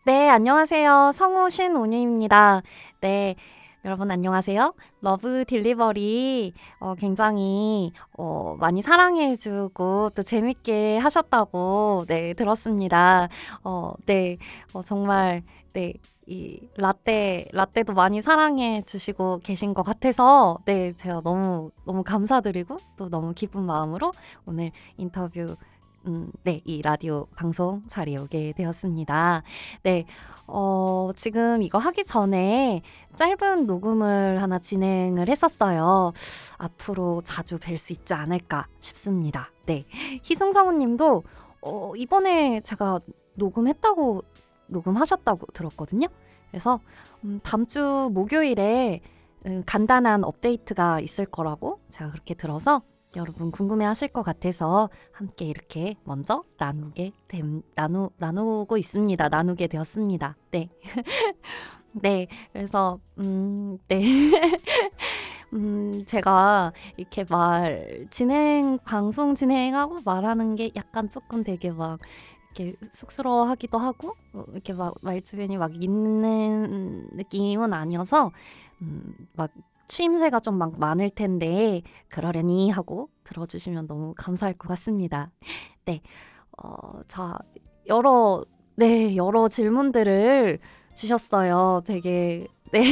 네, 안녕하세요. 성우 신온유입니다. 네, 여러분 안녕하세요. 러브 딜리버리 굉장히 많이 사랑해주고 또 재밌게 하셨다고 네, 들었습니다. 네, 정말 네, 이 라떼도 많이 사랑해 주시고 계신 것 같아서 네, 제가 너무 너무 감사드리고 또 너무 기쁜 마음으로 오늘 인터뷰 네, 이 라디오 방송 자리에 오게 되었습니다. 네, 지금 이거 하기 전에 짧은 녹음을 하나 진행을 했었어요. 앞으로 자주 뵐 수 있지 않을까 싶습니다. 네, 희승성우님도 이번에 제가 녹음하셨다고 들었거든요. 그래서 다음 주 목요일에 간단한 업데이트가 있을 거라고 제가 그렇게 들어서 여러분 궁금해하실 것 같아서 함께 이렇게 먼저 나누고 있습니다. 나누게 되었습니다. 네. 네. 그래서 네. 제가 이렇게 방송 진행하고 말하는 게 약간 조금 되게 막 이렇게 쑥스러워하기도 하고 이렇게 막 말주변이 막 있는 느낌은 아니어서 막 추임새가 좀 막 많을 텐데 그러려니 하고 들어주시면 너무 감사할 것 같습니다. 네, 자 여러 질문들을 주셨어요. 되게 네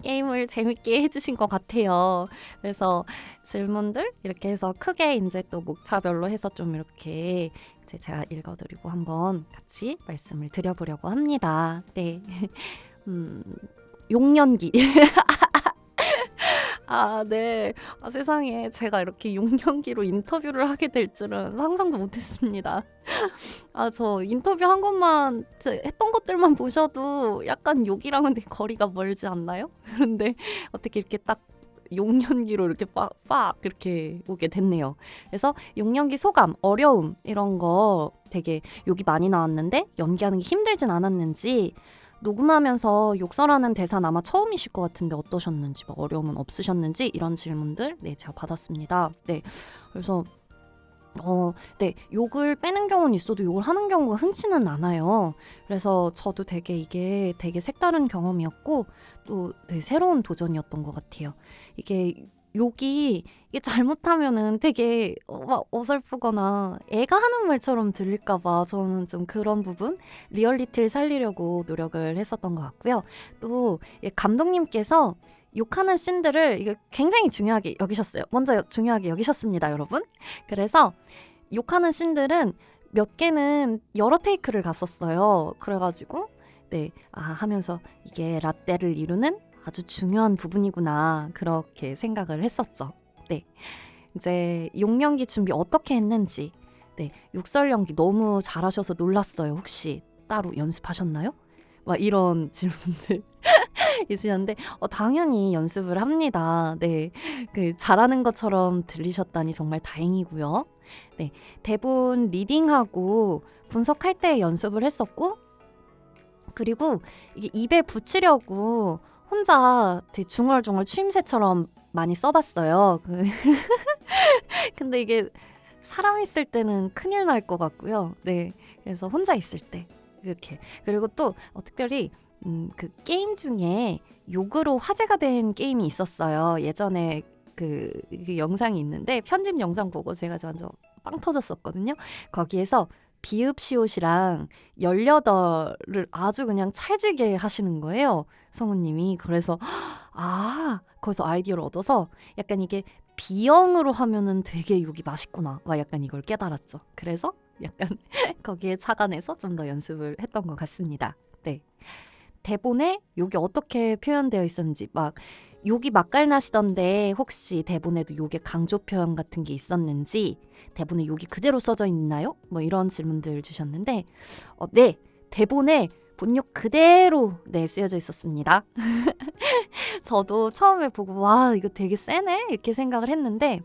게임을 재밌게 해주신 것 같아요. 그래서 질문들 이렇게 해서 크게 이제 또 목차별로 해서 좀 이렇게 이제 제가 읽어드리고 한번 같이 말씀을 드려보려고 합니다. 네, 용년기. 아, 네. 아, 세상에 제가 이렇게 용년기로 인터뷰를 하게 될 줄은 상상도 못했습니다. 아, 저 인터뷰 한 것만 했던 것들만 보셔도 약간 욕이랑은 되게 거리가 멀지 않나요? 그런데 어떻게 이렇게 딱 용년기로 이렇게 빡 이렇게 오게 됐네요. 그래서 용년기 소감, 어려움 이런 거 되게 욕이 많이 나왔는데 연기하는 게 힘들진 않았는지 녹음하면서 욕설하는 대사는 아마 처음이실 것 같은데 어떠셨는지, 뭐 어려움은 없으셨는지 이런 질문들 네 제가 받았습니다. 네, 그래서 네 욕을 빼는 경우는 있어도 욕을 하는 경우가 흔치는 않아요. 그래서 저도 되게 이게 되게 색다른 경험이었고 또 네, 새로운 도전이었던 것 같아요. 이게 잘못하면은 되게 막 어설프거나 애가 하는 말처럼 들릴까봐 저는 좀 그런 부분 리얼리티를 살리려고 노력을 했었던 것 같고요. 또 감독님께서 욕하는 씬들을 이게 굉장히 중요하게 여기셨어요. 먼저 중요하게 여기셨습니다, 여러분. 그래서 욕하는 씬들은 몇 개는 여러 테이크를 갔었어요. 그래가지고 네, 하면서 이게 라떼를 이루는 아주 중요한 부분이구나 그렇게 생각을 했었죠. 네, 이제 용연기 준비 어떻게 했는지 네, 욕설 연기 너무 잘하셔서 놀랐어요. 혹시 따로 연습하셨나요? 막 이런 질문들 있으셨는데 당연히 연습을 합니다. 네, 잘하는 것처럼 들리셨다니 정말 다행이고요. 네, 대본 리딩하고 분석할 때 연습을 했었고 그리고 이게 입에 붙이려고 혼자 되게 중얼중얼 추임새처럼 많이 써봤어요. 근데 이게 사람 있을 때는 큰일 날 것 같고요. 네, 그래서 혼자 있을 때 이렇게 그리고 또 특별히 그 게임 중에 욕으로 화제가 된 게임이 있었어요. 예전에 그 영상이 있는데 편집 영상 보고 제가 완전 빵 터졌었거든요. 거기에서 비읍시옷이랑 18을 아주 그냥 찰지게 하시는 거예요. 성우님이. 그래서 거기서 아이디어를 얻어서 약간 이게 B형으로 하면은 되게 욕이 맛있구나. 막 약간 이걸 깨달았죠. 그래서 약간 거기에 착안해서 좀 더 연습을 했던 것 같습니다. 네. 대본에 욕이 어떻게 표현되어 있었는지 막 욕이 맛깔나시던데 혹시 대본에도 욕의 강조 표현 같은 게 있었는지 대본에 욕이 그대로 써져 있나요? 뭐 이런 질문들 주셨는데 네, 대본에 본욕 그대로 네 쓰여져 있었습니다. 저도 처음에 보고 와 이거 되게 세네 이렇게 생각을 했는데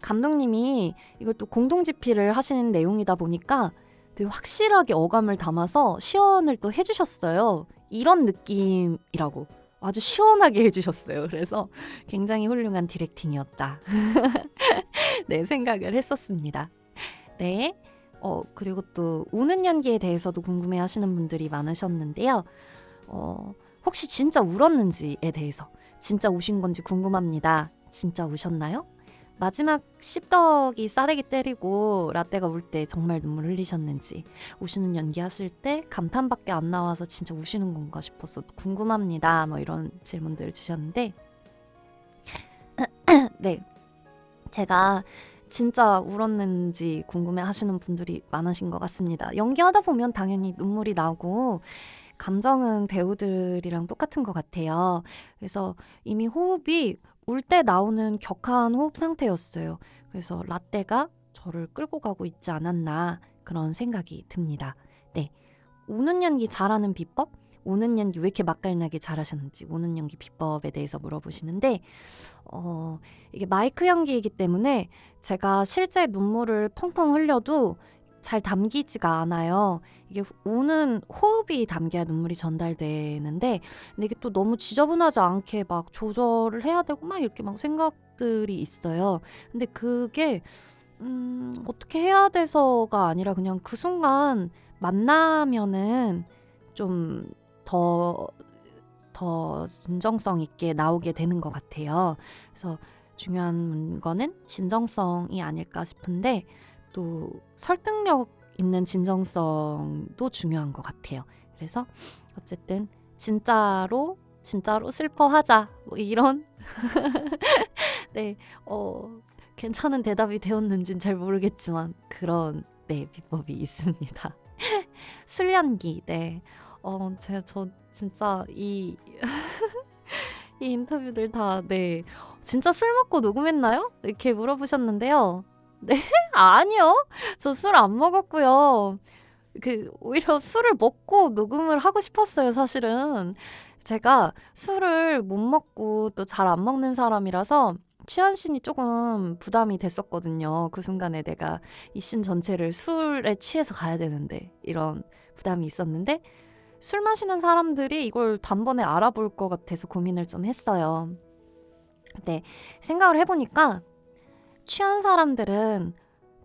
감독님이 이걸 또 공동집필을 하시는 내용이다 보니까 되게 확실하게 어감을 담아서 시연을 또 해주셨어요. 이런 느낌이라고 아주 시원하게 해주셨어요. 그래서 굉장히 훌륭한 디렉팅이었다. 네, 생각을 했었습니다. 네, 그리고 또 우는 연기에 대해서도 궁금해하시는 분들이 많으셨는데요. 혹시 진짜 울었는지에 대해서 진짜 우신 건지 궁금합니다. 진짜 우셨나요? 마지막 씹덕이 싸대기 때리고 라떼가 울 때 정말 눈물 흘리셨는지, 우시는 연기 하실 때 감탄밖에 안 나와서 진짜 우시는 건가 싶어서 궁금합니다. 뭐 이런 질문들을 주셨는데 네, 제가 진짜 울었는지 궁금해 하시는 분들이 많으신 것 같습니다. 연기하다 보면 당연히 눈물이 나고 감정은 배우들이랑 똑같은 것 같아요. 그래서 이미 호흡이 울 때 나오는 격한 호흡 상태였어요. 그래서 라떼가 저를 끌고 가고 있지 않았나 그런 생각이 듭니다. 네, 우는 연기 잘하는 비법? 우는 연기 왜 이렇게 맛깔나게 잘하셨는지 우는 연기 비법에 대해서 물어보시는데 이게 마이크 연기이기 때문에 제가 실제 눈물을 펑펑 흘려도 잘 담기지가 않아요. 이게 우는 호흡이 담겨야 눈물이 전달되는데, 근데 이게 또 너무 지저분하지 않게 막 조절을 해야 되고 막 이렇게 막 생각들이 있어요. 근데 그게 어떻게 해야 돼서가 아니라 그냥 그 순간 만나면은 좀 더 진정성 있게 나오게 되는 것 같아요. 그래서 중요한 거는 진정성이 아닐까 싶은데, 또 설득력 있는 진정성도 중요한 것 같아요. 그래서 어쨌든 진짜로 슬퍼하자 뭐 이런 네, 괜찮은 대답이 되었는지는 잘 모르겠지만 그런 네 비법이 있습니다. 술 연기, 네. 저 진짜 이 인터뷰들 다, 네. 진짜 술 먹고 녹음했나요? 이렇게 물어보셨는데요. 네, 아니요. 저 술 안 먹었고요. 오히려 술을 먹고 녹음을 하고 싶었어요, 사실은. 제가 술을 못 먹고 또 잘 안 먹는 사람이라서 취한 씬이 조금 부담이 됐었거든요. 그 순간에 내가 이 씬 전체를 술에 취해서 가야 되는데 이런 부담이 있었는데, 술 마시는 사람들이 이걸 단번에 알아볼 것 같아서 고민을 좀 했어요. 근데 생각을 해보니까 취한 사람들은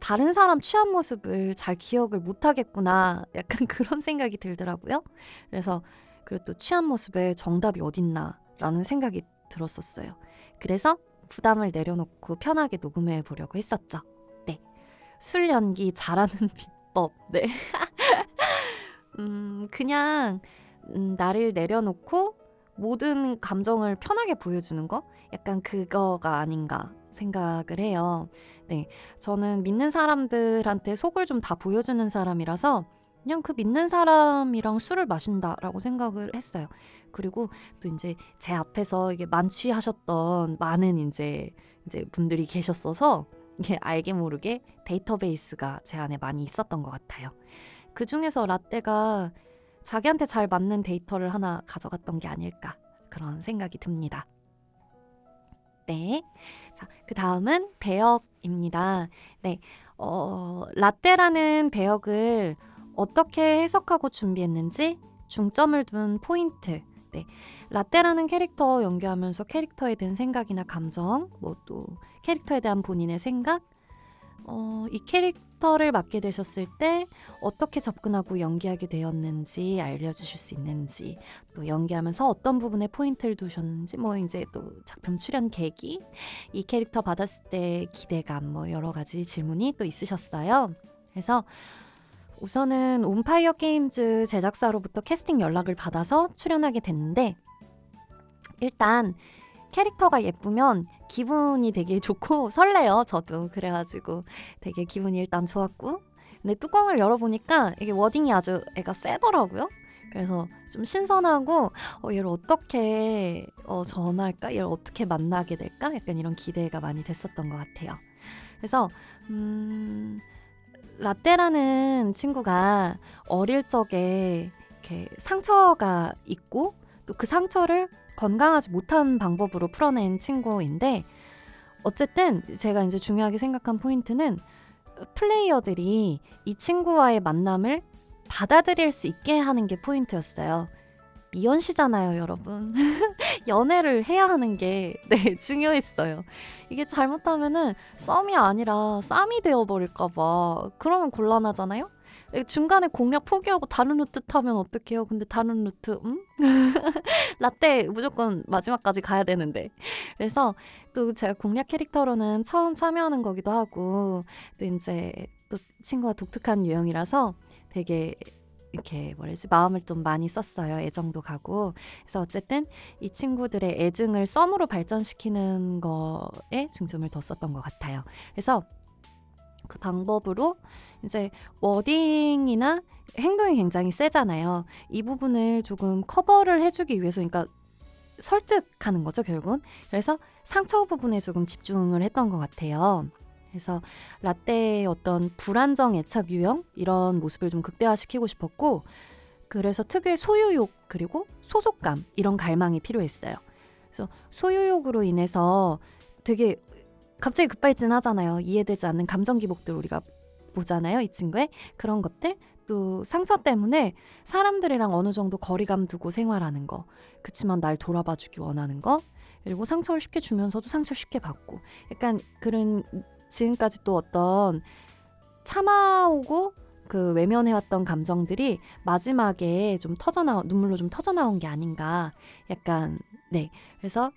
다른 사람 취한 모습을 잘 기억을 못 하겠구나, 약간 그런 생각이 들더라고요. 그래서 그리고 또 취한 모습에 정답이 어딨나 라는 생각이 들었었어요. 그래서 부담을 내려놓고 편하게 녹음해 보려고 했었죠. 네, 술 연기 잘하는 비법. 네. 그냥 나를 내려놓고 모든 감정을 편하게 보여주는 거? 약간 그거가 아닌가 생각을 해요. 네, 저는 믿는 사람들한테 속을 좀 다 보여주는 사람이라서 그냥 그 믿는 사람이랑 술을 마신다라고 생각을 했어요. 그리고 또 이제 제 앞에서 이게 만취하셨던 많은 이제 분들이 계셨어서 이게 알게 모르게 데이터베이스가 제 안에 많이 있었던 것 같아요. 그 중에서 라떼가 자기한테 잘 맞는 데이터를 하나 가져갔던 게 아닐까 그런 생각이 듭니다. 네, 자, 그 다음은 배역입니다. 네, 라떼라는 배역을 어떻게 해석하고 준비했는지 중점을 둔 포인트. 네, 라떼라는 캐릭터 연기하면서 캐릭터에 대한 생각이나 감정, 뭐 또 캐릭터에 대한 본인의 생각, 이 캐릭터를 맡게 되셨을 때 어떻게 접근하고 연기하게 되었는지 알려주실 수 있는지, 또 연기하면서 어떤 부분에 포인트를 두셨는지, 뭐 이제 또 작품 출연 계기, 이 캐릭터 받았을 때 기대감, 뭐 여러 가지 질문이 또 있으셨어요. 그래서 우선은 온파이어 게임즈 제작사로부터 캐스팅 연락을 받아서 출연하게 됐는데, 일단 캐릭터가 예쁘면 기분이 되게 좋고 설레요. 저도 그래가지고 되게 기분이 일단 좋았고, 근데 뚜껑을 열어보니까 이게 워딩이 아주 애가 세더라고요. 그래서 좀 신선하고 얘를 어떻게 전할까? 얘를 어떻게 만나게 될까? 약간 이런 기대가 많이 됐었던 것 같아요. 그래서 라떼라는 친구가 어릴 적에 이렇게 상처가 있고 또 그 상처를 건강하지 못한 방법으로 풀어낸 친구인데, 어쨌든 제가 이제 중요하게 생각한 포인트는 플레이어들이 이 친구와의 만남을 받아들일 수 있게 하는 게 포인트였어요. 미연 씨잖아요, 여러분. 연애를 해야 하는 게 네, 중요했어요. 이게 잘못하면은 썸이 아니라 쌈이 되어버릴까 봐. 그러면 곤란하잖아요? 중간에 공략 포기하고 다른 루트 타면 어떡해요? 근데 다른 루트, 라떼 무조건 마지막까지 가야 되는데. 그래서 또 제가 공략 캐릭터로는 처음 참여하는 거기도 하고, 또 이제 또 친구가 독특한 유형이라서 되게 이렇게 뭐라지 마음을 좀 많이 썼어요. 애정도 가고. 그래서 어쨌든 이 친구들의 애증을 썸으로 발전시키는 거에 중점을 뒀었던 것 같아요. 그래서 그 방법으로 이제 워딩이나 행동이 굉장히 세잖아요. 이 부분을 조금 커버를 해주기 위해서, 그러니까 설득하는 거죠, 결국은. 그래서 상처 부분에 조금 집중을 했던 것 같아요. 그래서 라떼의 어떤 불안정 애착 유형 이런 모습을 좀 극대화시키고 싶었고, 그래서 특유의 소유욕 그리고 소속감 이런 갈망이 필요했어요. 그래서 소유욕으로 인해서 되게 갑자기 급발진하잖아요. 이해되지 않는 감정 기복들 우리가 보잖아요, 이 친구의 그런 것들. 또 상처 때문에 사람들이랑 어느 정도 거리감 두고 생활하는 거, 그치만 날 돌아봐주기 원하는 거, 그리고 상처를 쉽게 주면서도 상처를 쉽게 받고, 약간 그런 지금까지 또 어떤 참아오고 그 외면해왔던 감정들이 마지막에 좀 눈물로 좀 터져나온 게 아닌가. 약간 네, 그래서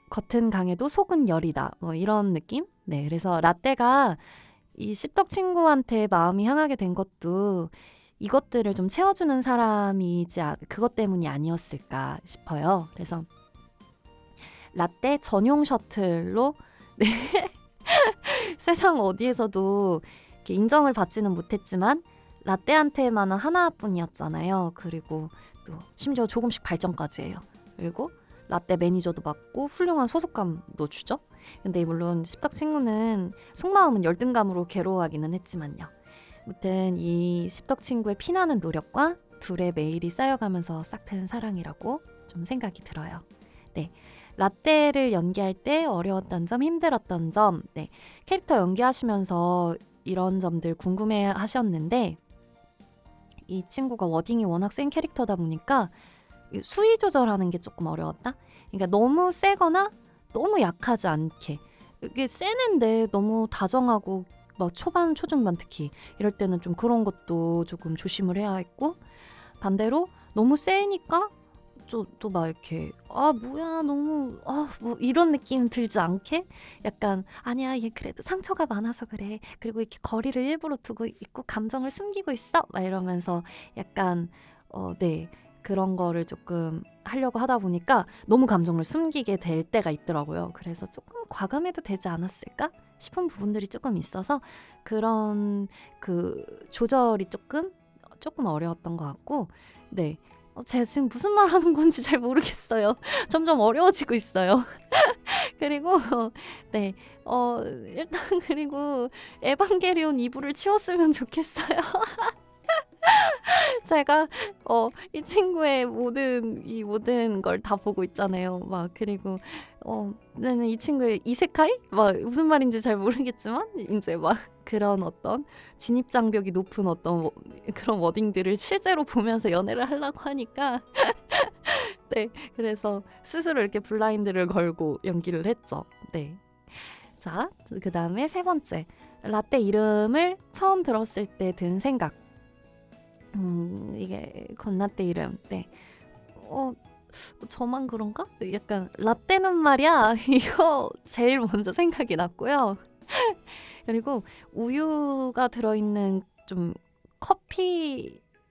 겉은 강해도 속은 여리다, 뭐 이런 느낌. 네, 그래서 라떼가 이 씹덕 친구한테 마음이 향하게 된 것도 이것들을 좀 채워주는 사람이지, 그것 때문이 아니었을까 싶어요. 그래서 라떼 전용 셔틀로 네. 세상 어디에서도 이렇게 인정을 받지는 못했지만 라떼한테만은 하나뿐이었잖아요. 그리고 또 심지어 조금씩 발전까지 해요. 그리고 라떼 매니저도 맡고 훌륭한 소속감도 주죠. 근데 물론 씹덕 친구는 속마음은 열등감으로 괴로워하기는 했지만요. 아무튼 이 씹덕 친구의 피나는 노력과 둘의 매일이 쌓여가면서 싹튼 사랑이라고 좀 생각이 들어요. 네, 라떼를 연기할 때 어려웠던 점, 힘들었던 점, 네, 캐릭터 연기하시면서 이런 점들 궁금해 하셨는데, 이 친구가 워딩이 워낙 센 캐릭터다 보니까 수위 조절하는 게 조금 어려웠다? 그러니까 너무 세거나 너무 약하지 않게, 이게 세는데 너무 다정하고 막 초반, 초중반 특히 이럴 때는 좀 그런 것도 조금 조심을 해야 했고, 반대로 너무 세니까 또 막 이렇게 뭐야 너무 뭐 이런 느낌 들지 않게, 약간 아니야 얘 그래도 상처가 많아서 그래, 그리고 이렇게 거리를 일부러 두고 있고 감정을 숨기고 있어 막 이러면서 약간 네, 그런 거를 조금 하려고 하다 보니까 너무 감정을 숨기게 될 때가 있더라고요. 그래서 조금 과감해도 되지 않았을까 싶은 부분들이 조금 있어서 그런 그 조절이 조금 어려웠던 것 같고, 네, 제가 지금 무슨 말 하는 건지 잘 모르겠어요. 점점 어려워지고 있어요. 그리고 네, 일단 그리고 에반게리온 2부를 치웠으면 좋겠어요. 제가 이 친구의 모든 걸 다 보고 있잖아요. 막 그리고 나는 이 친구의 이세카이? 막 무슨 말인지 잘 모르겠지만 이제 막 그런 어떤 진입 장벽이 높은 어떤 그런 워딩들을 실제로 보면서 연애를 하려고 하니까 네, 그래서 스스로 이렇게 블라인드를 걸고 연기를 했죠. 네. 자, 그 다음에 세 번째, 라떼 이름을 처음 들었을 때 든 생각. 이게 건라떼 이름. 네. 저만 그런가? 약간 라떼는 말이야. 이거 제일 먼저 생각이 났고요. 그리고 우유가 들어있는 좀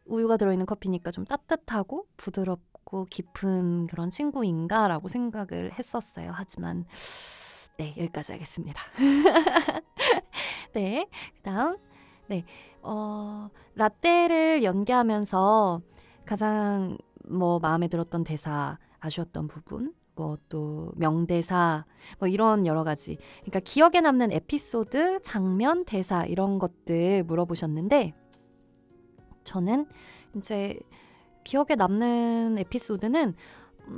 우유가 들어있는 커피니까 좀 따뜻하고 부드럽고 깊은 그런 친구인가라고 생각을 했었어요. 하지만 네, 여기까지 하겠습니다. 네, 그다음 네, 라떼를 연기하면서 가장 마음에 들었던 대사, 아쉬웠던 부분, 또 명대사, 이런 여러 가지, 그러니까 기억에 남는 에피소드, 장면, 대사 이런 것들 물어보셨는데, 저는 이제 기억에 남는 에피소드는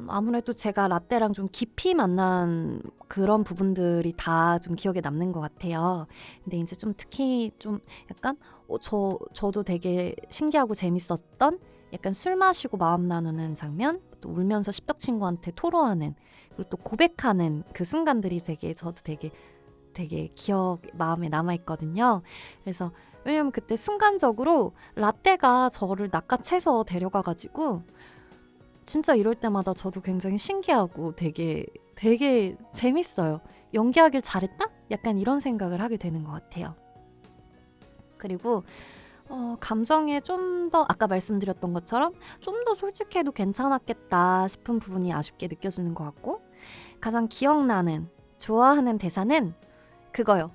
아무래도 제가 라떼랑 좀 깊이 만난 그런 부분들이 다 좀 기억에 남는 것 같아요. 근데 이제 좀 특히 좀 약간 저도 되게 신기하고 재밌었던 약간 술 마시고 마음 나누는 장면, 또 울면서 십덕 친구한테 토로하는, 그리고 또 고백하는 그 순간들이 저도 되게 마음에 남아있거든요. 그래서 왜냐면 그때 순간적으로 라떼가 저를 낚아채서 데려가가지고 진짜 이럴 때마다 저도 굉장히 신기하고 되게 재밌어요. 연기하길 잘했다? 약간 이런 생각을 하게 되는 것 같아요. 그리고 감정에 좀 더 아까 말씀드렸던 것처럼 좀 더 솔직해도 괜찮았겠다 싶은 부분이 아쉽게 느껴지는 것 같고, 가장 기억나는 좋아하는 대사는 그거요.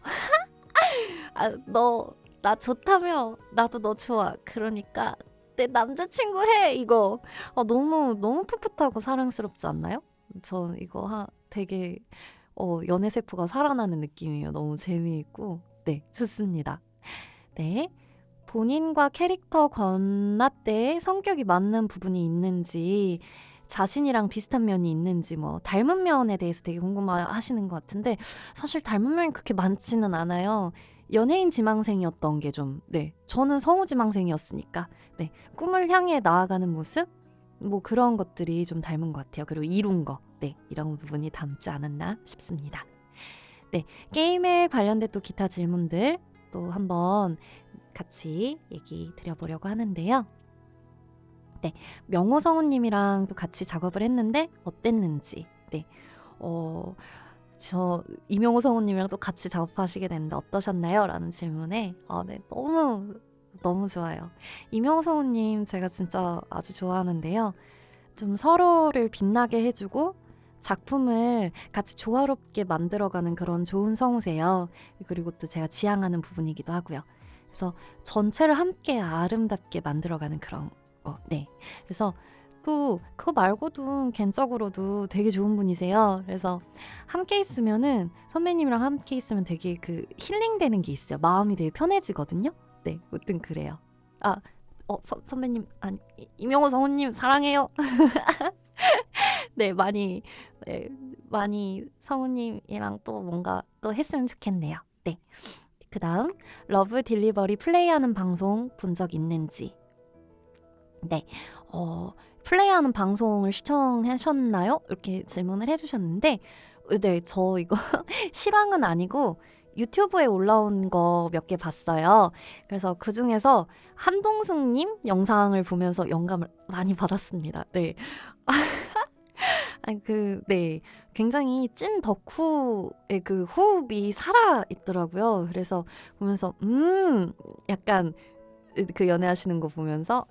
나 좋다며, 나도 너 좋아, 그러니까 내 남자친구 해, 이거. 너무 풋풋하고 사랑스럽지 않나요? 전 이거 되게 연애세포가 살아나는 느낌이에요. 너무 재미있고 네, 좋습니다. 네, 본인과 캐릭터 건라떼의 성격이 맞는 부분이 있는지, 자신이랑 비슷한 면이 있는지, 뭐 닮은 면에 대해서 되게 궁금하시는 것 같은데, 사실 닮은 면이 그렇게 많지는 않아요. 연예인 지망생이었던 게 저는 성우 지망생이었으니까 꿈을 향해 나아가는 모습, 뭐 그런 것들이 좀 닮은 것 같아요. 그리고 이룬 거, 이런 부분이 닮지 않았나 싶습니다. 게임에 관련된 또 기타 질문들 또 한번 같이 얘기 드려보려고 하는데요. 명호 성우님이랑 또 같이 작업을 했는데 어땠는지, 저 이명호 성우님이랑 또 같이 작업하시게 됐는데 어떠셨나요? 라는 질문에 너무 좋아요. 이명호 성우님 제가 진짜 아주 좋아하는데요. 좀 서로를 빛나게 해주고 작품을 같이 조화롭게 만들어가는 그런 좋은 성우세요. 그리고 또 제가 지향하는 부분이기도 하고요. 그래서 전체를 함께 아름답게 만들어가는 그런 거. 그래서 또 그거 말고도 개인적으로도 되게 좋은 분이세요. 그래서 함께 있으면은, 선배님이랑 함께 있으면 되게 그 힐링되는 게 있어요. 마음이 되게 편해지거든요. 아무튼 그래요. 선배님, 아니, 이명호 성우님 사랑해요. 많이 성우님이랑 또 뭔가 또 했으면 좋겠네요. 그 다음, 러브 딜리버리 플레이하는 방송 본 적 있는지. 플레이하는 방송을 시청하셨나요? 이렇게 질문을 해주셨는데, 저 이거 실황은 아니고 유튜브에 올라온 거 몇 개 봤어요. 그래서 그 중에서 한동숙님 영상을 보면서 영감을 많이 받았습니다. 굉장히 찐 덕후의 그 호흡이 살아 있더라고요. 그래서 보면서 약간 그 연애하시는 거 보면서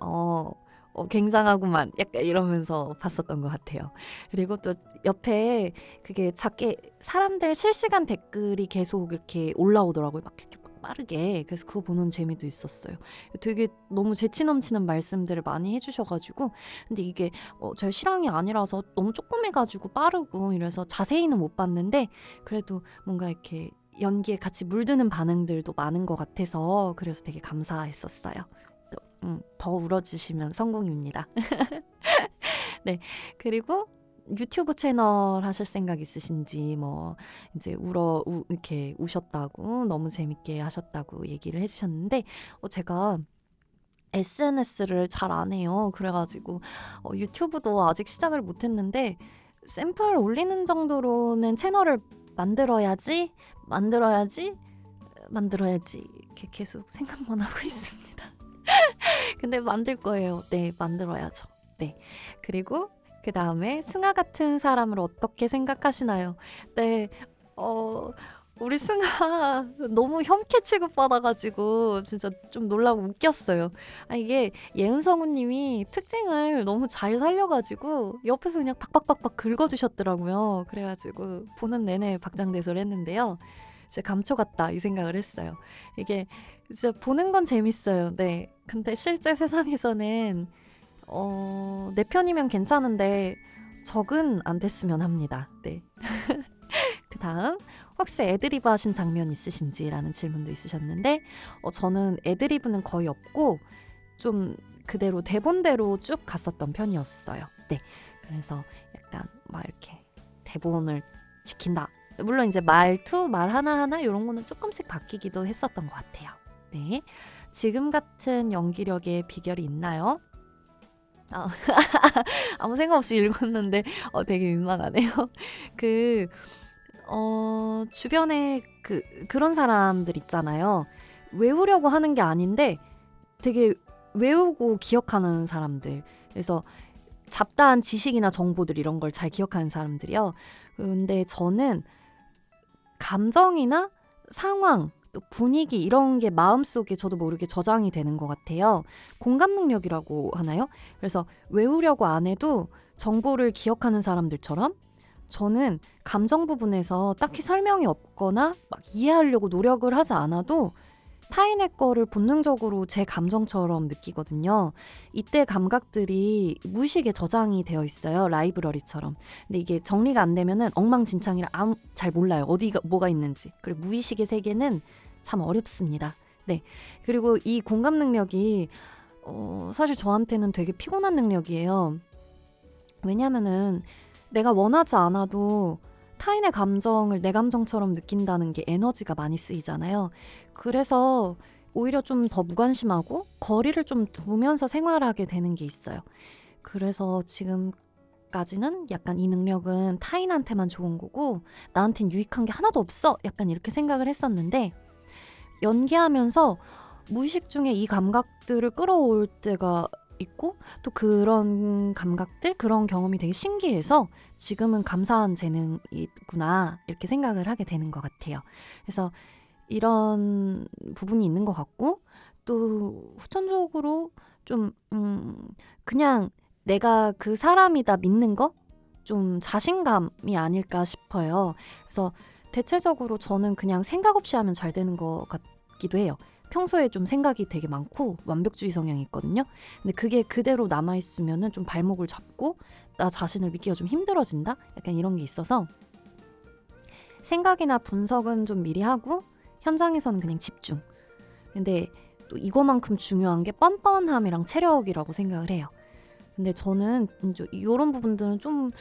굉장하구만, 약간 이러면서 봤었던 것 같아요. 그리고 또 옆에 그게 작게 사람들 실시간 댓글이 계속 이렇게 올라오더라고요. 막 이렇게 빠르게. 그래서 그거 보는 재미도 있었어요. 되게 너무 재치 넘치는 말씀들을 많이 해주셔가지고, 근데 이게 제 실황이 아니라서 너무 조그매가지고 빠르고 이래서 자세히는 못 봤는데, 그래도 뭔가 이렇게 연기에 같이 물드는 반응들도 많은 것 같아서 그래서 되게 감사했었어요. 더 울어주시면 성공입니다. 그리고 유튜브 채널 하실 생각 있으신지, 뭐 이제 이렇게 우셨다고, 너무 재밌게 하셨다고 얘기를 해주셨는데, 제가 SNS를 잘 안 해요. 그래가지고 유튜브도 아직 시작을 못했는데, 샘플 올리는 정도로는 채널을 만들어야지 이렇게 계속 생각만 하고 있습니다. 근데 만들 거예요. 만들어야죠. 그리고 그 다음에 승아 같은 사람을 어떻게 생각하시나요? 우리 승아 너무 혐케 취급받아가지고 진짜 좀 놀라고 웃겼어요. 이게 예은성우님이 특징을 너무 잘 살려가지고 옆에서 그냥 박박박박 긁어주셨더라고요. 그래가지고 보는 내내 박장대소를 했는데요. 진짜 감초 같다 이 생각을 했어요. 이게 진짜 보는 건 재밌어요. 근데 실제 세상에서는 내 편이면 괜찮은데 적은 안 됐으면 합니다. 그 다음, 혹시 애드리브 하신 장면 있으신지라는 질문도 있으셨는데, 저는 애드리브는 거의 없고 좀 그대로 대본대로 쭉 갔었던 편이었어요. 그래서 약간 막 이렇게 대본을 지킨다. 물론 이제 말투, 말 하나하나 이런 거는 조금씩 바뀌기도 했었던 것 같아요. 네. 지금 같은 연기력의 비결이 있나요? 아, 아무 생각 없이 읽었는데 되게 민망하네요. 그 주변에 그런 사람들 있잖아요. 외우려고 하는 게 아닌데 되게 외우고 기억하는 사람들. 그래서 잡다한 지식이나 정보들 이런 걸 잘 기억하는 사람들이요. 근데 저는 감정이나 상황, 또 분위기 이런 게 마음속에 저도 모르게 저장이 되는 것 같아요. 공감 능력이라고 하나요? 그래서 외우려고 안 해도 정보를 기억하는 사람들처럼 저는 감정 부분에서 딱히 설명이 없거나 막 이해하려고 노력을 하지 않아도 타인의 거를 본능적으로 제 감정처럼 느끼거든요. 이때 감각들이 무의식에 저장이 되어 있어요. 라이브러리처럼. 근데 이게 정리가 안 되면은 엉망진창이라 잘 몰라요. 어디가 뭐가 있는지. 그리고 무의식의 세계는 참 어렵습니다. 네. 그리고 이 공감 능력이 사실 저한테는 되게 피곤한 능력이에요. 왜냐면은 내가 원하지 않아도 타인의 감정을 내 감정처럼 느낀다는 게 에너지가 많이 쓰이잖아요. 그래서 오히려 좀 더 무관심하고 거리를 좀 두면서 생활하게 되는 게 있어요. 그래서 지금까지는 약간 이 능력은 타인한테만 좋은 거고 나한텐 유익한 게 하나도 없어. 약간 이렇게 생각을 했었는데 연기하면서 무의식 중에 이 감각들을 끌어올 때가 있고 또 그런 감각들, 그런 경험이 되게 신기해서 지금은 감사한 재능이구나 이렇게 생각을 하게 되는 것 같아요. 그래서 이런 부분이 있는 것 같고 또 후천적으로 좀 그냥 내가 그 사람이다 믿는 거? 좀 자신감이 아닐까 싶어요. 그래서 대체적으로 저는 그냥 생각 없이 하면 잘 되는 것 같기도 해요. 평소에 좀 생각이 되게 많고 완벽주의 성향이 있거든요. 근데 그게 그대로 남아있으면은 좀 발목을 잡고 나 자신을 믿기가 좀 힘들어진다? 약간 이런 게 있어서 생각이나 분석은 좀 미리 하고 현장에서는 그냥 집중. 근데 또 이거만큼 중요한 게 뻔뻔함이랑 체력이라고 생각을 해요. 근데 저는 이런 부분들은 좀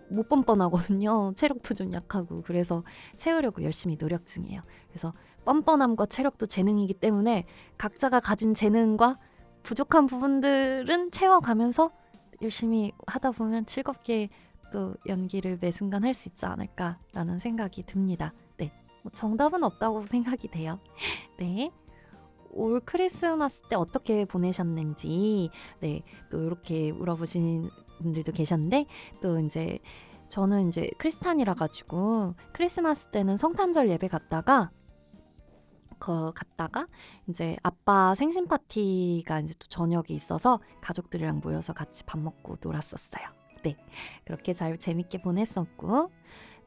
못 뻔뻔하거든요. 체력도 좀 약하고 그래서 채우려고 열심히 노력 중이에요. 그래서 뻔뻔함과 체력도 재능이기 때문에 각자가 가진 재능과 부족한 부분들은 채워가면서 열심히 하다 보면 즐겁게 또 연기를 매 순간 할 수 있지 않을까라는 생각이 듭니다. 네, 뭐 정답은 없다고 생각이 돼요. 네. 올 크리스마스 때 어떻게 보내셨는지 네, 또 이렇게 물어보신 분들도 계셨는데 또 이제 저는 이제 크리스찬이라 가지고 크리스마스 때는 성탄절 예배 갔다가 이제 아빠 생신 파티가 이제 또 저녁에 있어서 가족들이랑 모여서 같이 밥 먹고 놀았었어요. 네, 그렇게 잘 재밌게 보냈었고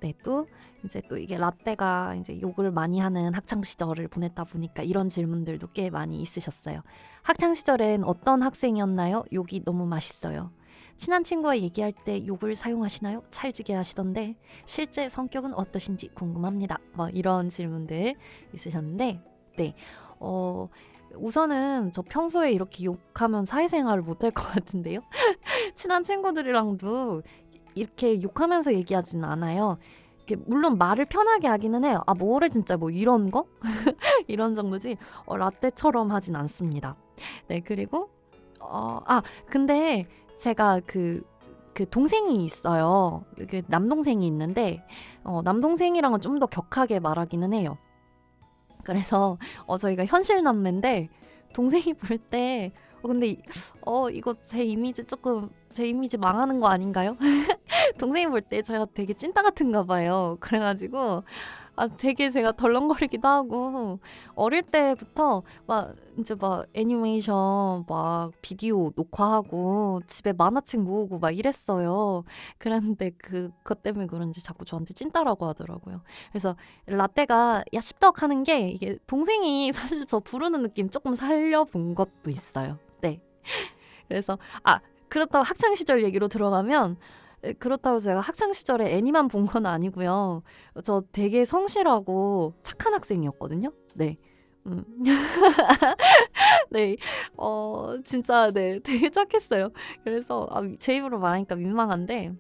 네, 또 이제 또 이게 라떼가 이제 욕을 많이 하는 학창 시절을 보냈다 보니까 이런 질문들도 꽤 많이 있으셨어요. 학창 시절엔 어떤 학생이었나요? 욕이 너무 맛있어요. 친한 친구와 얘기할 때 욕을 사용하시나요? 찰지게 하시던데 실제 성격은 어떠신지 궁금합니다. 뭐 이런 질문들 있으셨는데 네, 우선은 저 평소에 이렇게 욕하면 사회생활을 못할 것 같은데요. 친한 친구들이랑도 이렇게 욕하면서 얘기하진 않아요. 물론 말을 편하게 하기는 해요. 아 뭐래 진짜 뭐 이런 거? 이런 정도지 라떼처럼 하진 않습니다. 네, 그리고 근데 제가 그 동생이 있어요. 남동생이 있는데 남동생이랑은 좀 더 격하게 말하기는 해요. 그래서 저희가 현실 남매인데 동생이 볼 때 근데 이거 제 이미지 망하는 거 아닌가요? 동생이 볼 때 제가 되게 찐따 같은가 봐요. 그래가지고 되게 제가 덜렁거리기도 하고 어릴 때부터 이제 애니메이션 비디오 녹화하고 집에 만화책 모으고 이랬어요. 그랬는데 그것 때문에 그런지 자꾸 저한테 찐따라고 하더라고요. 그래서 라떼가 야 씹덕 하는 게 이게 동생이 사실 저 부르는 느낌 조금 살려본 것도 있어요. 네. 그래서 그렇다고 학창시절 얘기로 들어가면 그렇다고 제가 학창시절에 애니만 본 건 아니고요. 저 되게 성실하고 착한 학생이었거든요. 네. 네. 진짜 네 되게 착했어요. 그래서 제 입으로 말하니까 민망한데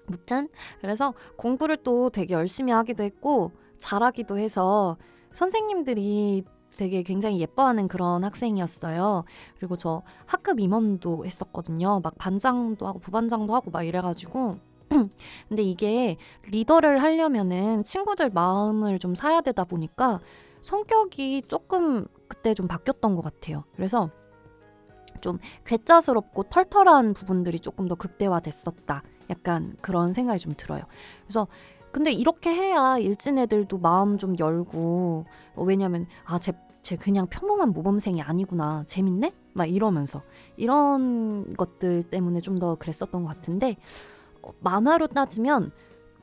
무튼 그래서 공부를 또 되게 열심히 하기도 했고 잘하기도 해서 선생님들이 되게 굉장히 예뻐하는 그런 학생이었어요. 그리고 저 학급 임원도 했었거든요. 막 반장도 하고 부반장도 하고 막 이래가지고 근데 이게 리더를 하려면은 친구들 마음을 좀 사야 되다 보니까 성격이 조금 그때 좀 바뀌었던 것 같아요. 그래서 좀 괴짜스럽고 털털한 부분들이 조금 더 극대화됐었다. 약간 그런 생각이 좀 들어요. 그래서 근데 이렇게 해야 일진 애들도 마음 좀 열고 왜냐면 쟤 그냥 평범한 모범생이 아니구나. 재밌네? 막 이러면서 이런 것들 때문에 좀 더 그랬었던 것 같은데 만화로 따지면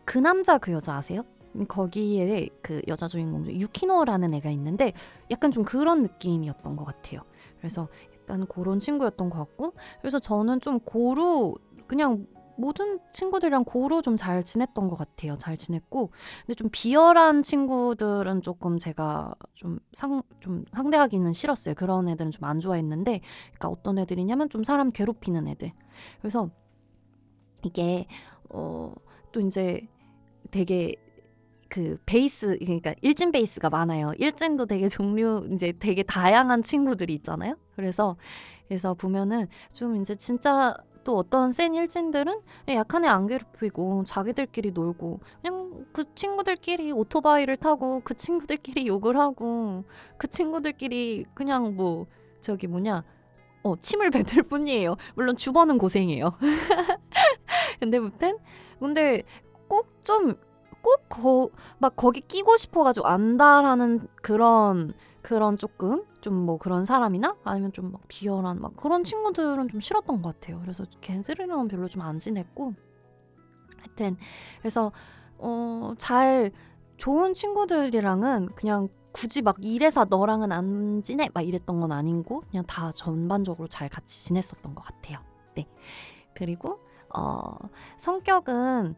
그 남자 그 여자 아세요? 거기에 그 여자 주인공 중 유키노라는 애가 있는데 약간 좀 그런 느낌이었던 것 같아요. 그래서 약간 그런 친구였던 것 같고 그래서 저는 좀 고루 그냥 모든 친구들이랑 고루 좀 잘 지냈던 것 같아요. 잘 지냈고 근데 좀 비열한 친구들은 조금 제가 좀 상대하기는 싫었어요. 그런 애들은 좀 안 좋아했는데 그러니까 어떤 애들이냐면 좀 사람 괴롭히는 애들. 그래서 이게 또 이제 되게 그 베이스 그러니까 일진 베이스가 많아요. 일진도 되게 종류 이제 되게 다양한 친구들이 있잖아요. 그래서 보면은 좀 이제 진짜 또 어떤 센 일진들은 약한 애 안 괴롭히고 자기들끼리 놀고 그냥 그 친구들끼리 오토바이를 타고 그 친구들끼리 욕을 하고 그 친구들끼리 그냥 뭐 저기 뭐냐 침을 뱉을 뿐이에요. 물론 주번은 고생이에요. 근데 무튼 근데 꼭 좀 막 거기 끼고 싶어가지고 안다라는 그런 조금 좀 뭐 그런 사람이나 아니면 좀 막 비열한 막 그런 친구들은 좀 싫었던 것 같아요. 그래서 걔들이랑은 별로 좀 안 지냈고 하여튼 그래서 잘 좋은 친구들이랑은 그냥 굳이 막 이래서 너랑은 안 지내 막 이랬던 건 아니고 그냥 다 전반적으로 잘 같이 지냈었던 것 같아요. 네. 그리고 성격은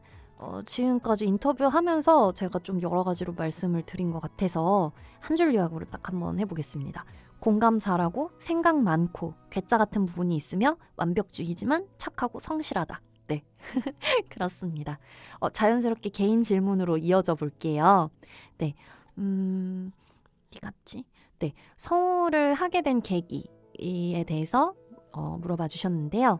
지금까지 인터뷰하면서 제가 좀 여러 가지로 말씀을 드린 것 같아서 한 줄 요약으로 딱 한번 해보겠습니다. 공감 잘하고 생각 많고 괴짜 같은 부분이 있으며 완벽주의지만 착하고 성실하다. 네, 그렇습니다. 자연스럽게 개인 질문으로 이어져 볼게요. 네, 어디 갔지? 네, 성우를 하게 된 계기에 대해서 물어봐 주셨는데요.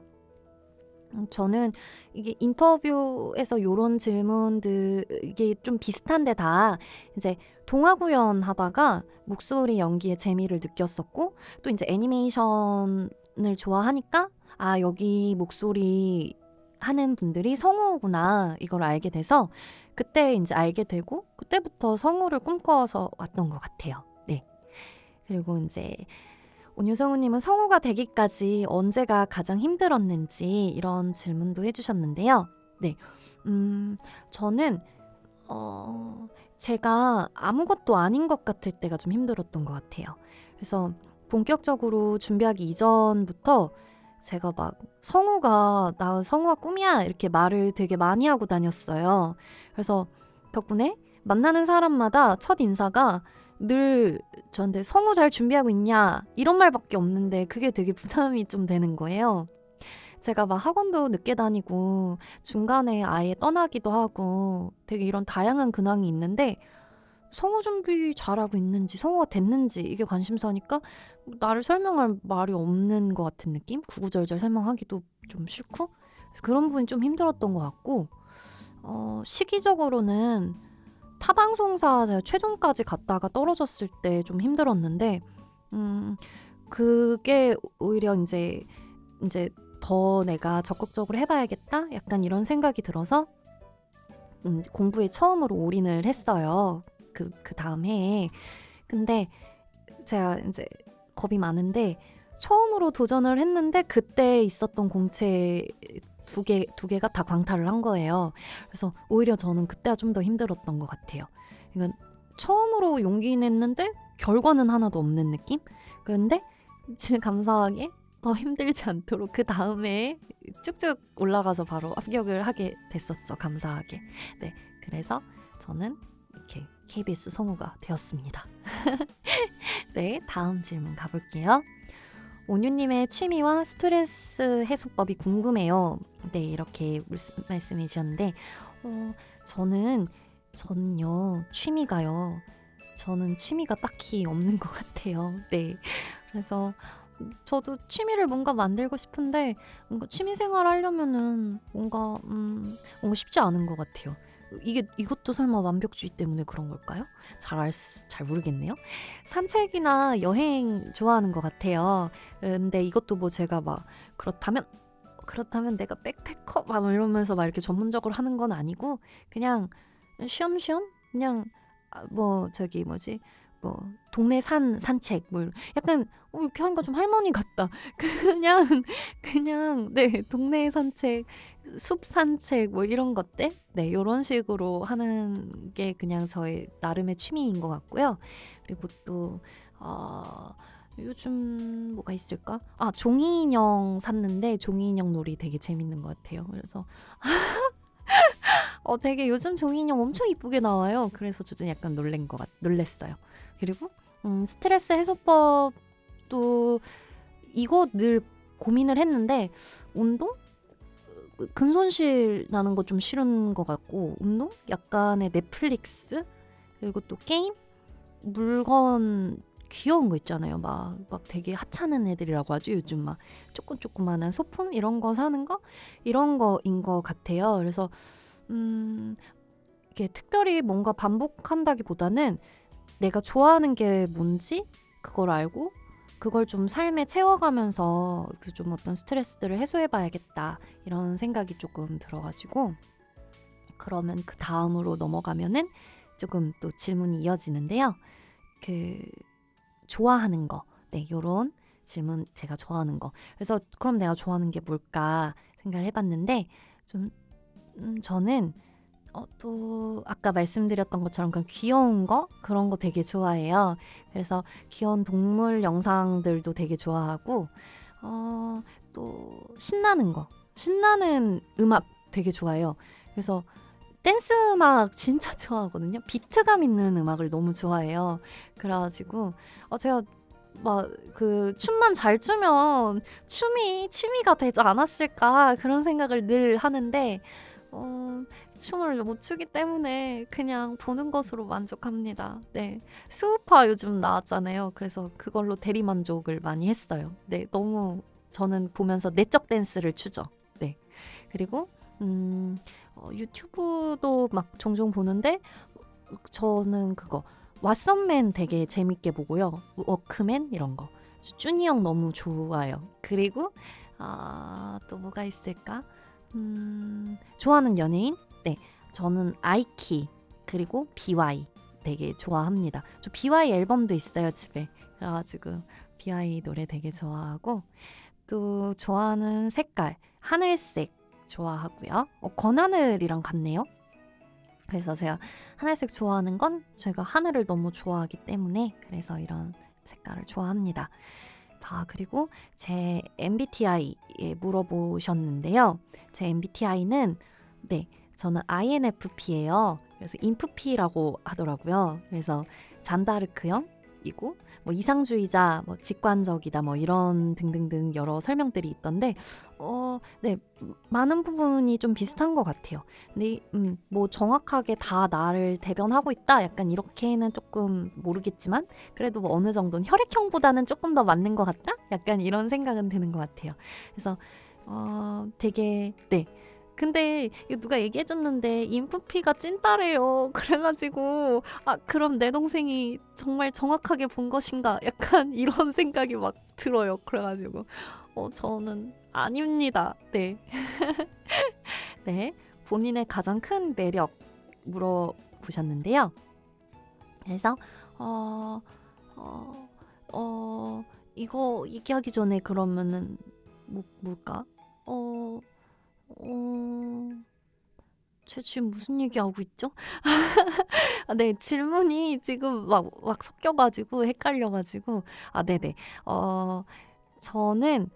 저는 이게 인터뷰에서 요런 질문들 이게 좀 비슷한데 다 이제 동화구연 하다가 목소리 연기에 재미를 느꼈었고 또 이제 애니메이션을 좋아하니까 여기 목소리 하는 분들이 성우구나 이걸 알게 돼서 그때 이제 알게 되고 그때부터 성우를 꿈꿔서 왔던 것 같아요. 네. 그리고 이제 온유성우님은 성우가 되기까지 언제가 가장 힘들었는지 이런 질문도 해주셨는데요. 네, 저는 제가 아무것도 아닌 것 같을 때가 좀 힘들었던 것 같아요. 그래서 본격적으로 준비하기 이전부터 제가 막 나 성우가 꿈이야 이렇게 말을 되게 많이 하고 다녔어요. 그래서 덕분에 만나는 사람마다 첫 인사가 늘 저한테 성우 잘 준비하고 있냐 이런 말밖에 없는데 그게 되게 부담이 좀 되는 거예요. 제가 막 학원도 늦게 다니고 중간에 아예 떠나기도 하고 되게 이런 다양한 근황이 있는데 성우 준비 잘하고 있는지 성우가 됐는지 이게 관심사니까 나를 설명할 말이 없는 것 같은 느낌? 구구절절 설명하기도 좀 싫고 그래서 그런 부분이 좀 힘들었던 것 같고 시기적으로는 타방송사 제가 최종까지 갔다가 떨어졌을 때 좀 힘들었는데 그게 오히려 이제 더 내가 적극적으로 해봐야겠다 약간 이런 생각이 들어서 공부에 처음으로 올인을 했어요. 그 다음 해에. 근데 제가 이제 겁이 많은데 처음으로 도전을 했는데 그때 있었던 공채 두 개가 다 광탈을 한 거예요. 그래서 오히려 저는 그때가 좀 더 힘들었던 것 같아요. 그러니까 처음으로 용기 냈는데 결과는 하나도 없는 느낌? 그런데 진짜 감사하게 더 힘들지 않도록 그 다음에 쭉쭉 올라가서 바로 합격을 하게 됐었죠. 감사하게. 네, 그래서 저는 이렇게 KBS 성우가 되었습니다. 네, 다음 질문 가볼게요. 온유님의 취미와 스트레스 해소법이 궁금해요. 네, 이렇게 말씀해 주셨는데 저는요 취미가요. 저는 취미가 딱히 없는 것 같아요. 네, 그래서 저도 취미를 뭔가 만들고 싶은데 뭔가 취미 생활 하려면은 뭔가 쉽지 않은 것 같아요. 이것도 설마 완벽주의 때문에 그런 걸까요? 잘 모르겠네요. 산책이나 여행 좋아하는 것 같아요. 근데 이것도 뭐 제가 막 그렇다면 내가 백패커 막 이러면서 막 이렇게 전문적으로 하는 건 아니고 그냥 쉬엄쉬엄 그냥 뭐 저기 뭐지 뭐 동네 산책 뭐 약간 이렇게 하니까 좀 할머니 같다. 그냥 네 동네 산책 숲 산책 뭐 이런 것들 네 요런 식으로 하는 게 그냥 저의 나름의 취미인 것 같고요. 그리고 또 요즘 뭐가 있을까? 종이 인형 샀는데 종이 인형 놀이 되게 재밌는 것 같아요. 그래서 되게 요즘 종이 인형 엄청 이쁘게 나와요. 그래서 좀 약간 놀랬어요. 그리고 스트레스 해소법도 이거 늘 고민을 했는데 운동? 근손실 나는 거 좀 싫은 것 같고 운동? 약간의 넷플릭스? 그리고 또 게임? 물건 귀여운 거 있잖아요. 막 되게 하찮은 애들이라고 하죠. 요즘 막 조그만한 소품 이런 거 사는 거? 이런 거인 것 같아요. 그래서 이게 특별히 뭔가 반복한다기보다는 내가 좋아하는 게 뭔지 그걸 알고 그걸 좀 삶에 채워가면서 좀 어떤 스트레스들을 해소해봐야겠다 이런 생각이 조금 들어가지고 그러면 그 다음으로 넘어가면은 조금 또 질문이 이어지는데요. 좋아하는 거, 네, 요런 질문 제가 좋아하는 거. 그래서 그럼 내가 좋아하는 게 뭘까 생각을 해봤는데 저는 또 아까 말씀드렸던 것처럼 그런 귀여운 거 그런 거 되게 좋아해요. 그래서 귀여운 동물 영상들도 되게 좋아하고 또 신나는 음악 되게 좋아해요. 그래서 댄스 음악 진짜 좋아하거든요. 비트감 있는 음악을 너무 좋아해요. 그래가지고 제가 막 춤만 잘 추면 취미가 되지 않았을까 그런 생각을 늘 하는데 춤을 못 추기 때문에 그냥 보는 것으로 만족합니다. 네, 스우파 요즘 나왔잖아요. 그래서 그걸로 대리만족을 많이 했어요. 네, 너무 저는 보면서 내적 댄스를 추죠. 네, 그리고 유튜브도 막 종종 보는데 저는 그거 왓썸맨 되게 재밌게 보고요. 워크맨 이런 거. 쭈니 형 너무 좋아요. 그리고 또 뭐가 있을까? 좋아하는 연예인? 네, 저는 아이키 그리고 BY 되게 좋아합니다. 저 BY 앨범도 있어요 집에. 그래가지고 BY 노래 되게 좋아하고 또 좋아하는 색깔 하늘색 좋아하고요. 권하늘이랑 같네요. 그래서 제가 하늘색 좋아하는 건 제가 하늘을 너무 좋아하기 때문에 그래서 이런 색깔을 좋아합니다. 그리고 제 MBTI에 물어보셨는데요. 제 MBTI는 네, 저는 INFP예요. 그래서 인프피라고 하더라고요. 그래서 잔다르크형이고 뭐 이상주의자, 뭐 직관적이다, 뭐 이런 등등등 여러 설명들이 있던데 네, 많은 부분이 좀 비슷한 것 같아요. 근데 뭐 정확하게 다 나를 대변하고 있다, 약간 이렇게는 조금 모르겠지만 그래도 뭐 어느 정도는 혈액형보다는 조금 더 맞는 것 같다, 약간 이런 생각은 드는 것 같아요. 그래서 되게 네. 근데 이거 누가 얘기해줬는데 인프피가 찐따래요. 그래가지고 그럼 내 동생이 정말 정확하게 본 것인가? 약간 이런 생각이 막 들어요. 그래가지고 저는 아닙니다. 네. 네. 본인의 가장 큰 매력 물어보셨는데요. 그래서 이거 얘기하기 전에 그러면은 뭘까? 제 지금 무슨 얘기하고 있죠? 네, 질문이 지금 막 섞여가지고 헷갈려가지고 네네. 저는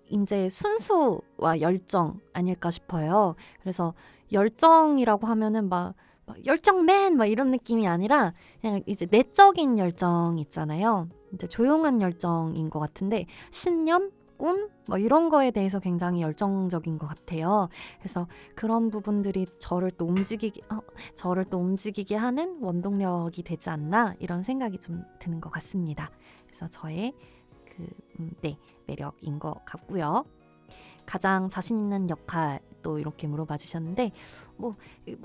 이제 순수와 열정 아닐까 싶어요. 그래서 열정이라고 하면은 막 막 열정맨 막 이런 느낌이 아니라 그냥 이제 내적인 열정 있잖아요. 이제 조용한 열정인 것 같은데 신념, 꿈, 뭐 이런 거에 대해서 굉장히 열정적인 것 같아요. 그래서 그런 부분들이 저를 또 움직이게 하는 원동력이 되지 않나 이런 생각이 좀 드는 것 같습니다. 그래서 저의 네, 매력인 것 같고요. 가장 자신 있는 역할 또 이렇게 물어봐 주셨는데 뭐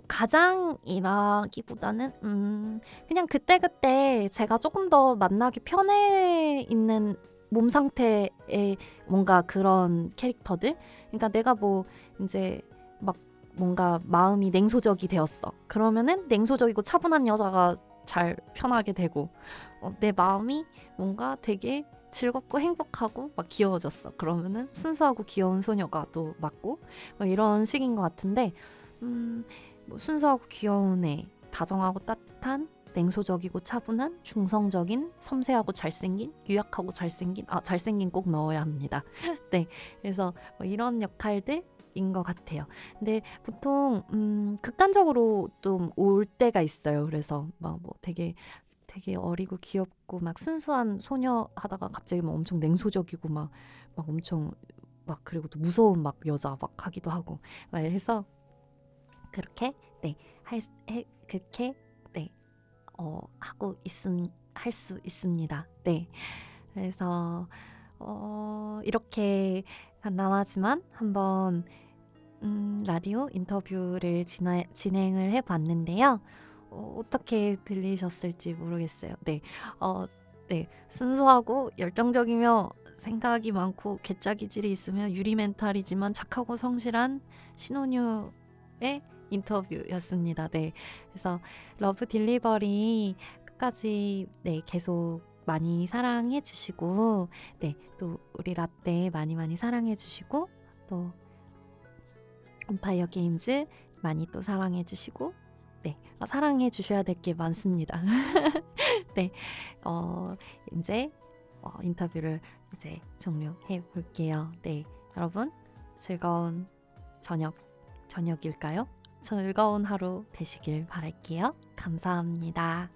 가장이라기보다는 그냥 그때그때 제가 조금 더 만나기 편해 있는 몸 상태의 뭔가 그런 캐릭터들. 그러니까 내가 뭐 이제 막 뭔가 마음이 냉소적이 되었어. 그러면은 냉소적이고 차분한 여자가 잘 편하게 되고 내 마음이 뭔가 되게 즐겁고 행복하고 막 귀여워졌어. 그러면은 순수하고 귀여운 소녀가 또 맞고 뭐 이런 식인 것 같은데 뭐 순수하고 귀여운 애, 다정하고 따뜻한, 냉소적이고 차분한, 중성적인, 섬세하고 잘생긴, 유약하고 잘생긴, 잘생긴 꼭 넣어야 합니다. 네, 그래서 뭐 이런 역할들인 것 같아요. 근데 보통 극단적으로 좀 올 때가 있어요. 그래서 막 뭐 되게 어리고 귀엽고 막 순수한 소녀 하다가 갑자기 막 엄청 냉소적이고 막 엄청 막 그리고 또 무서운 막 여자 막 하기도 하고 막 해서 그렇게 그렇게 하고 할 수 있습니다. 네. 그래서 이렇게 간단하지만 한번 라디오 인터뷰를 진행을 해봤는데요. 어떻게 들리셨을지 모르겠어요. 네, 네, 순수하고 열정적이며 생각이 많고 괴짜기질이 있으며 유리 멘탈이지만 착하고 성실한 신혼유의 인터뷰였습니다. 네, 그래서 러브 딜리버리 끝까지 네 계속 많이 사랑해 주시고 네, 또 우리 라떼 많이 사랑해 주시고 또 언파이어 게임즈 많이 또 사랑해 주시고 네, 사랑해 주셔야 될 게 많습니다. 네, 이제 인터뷰를 이제 종료해 볼게요. 네, 여러분 즐거운 저녁일까요? 즐거운 하루 되시길 바랄게요. 감사합니다.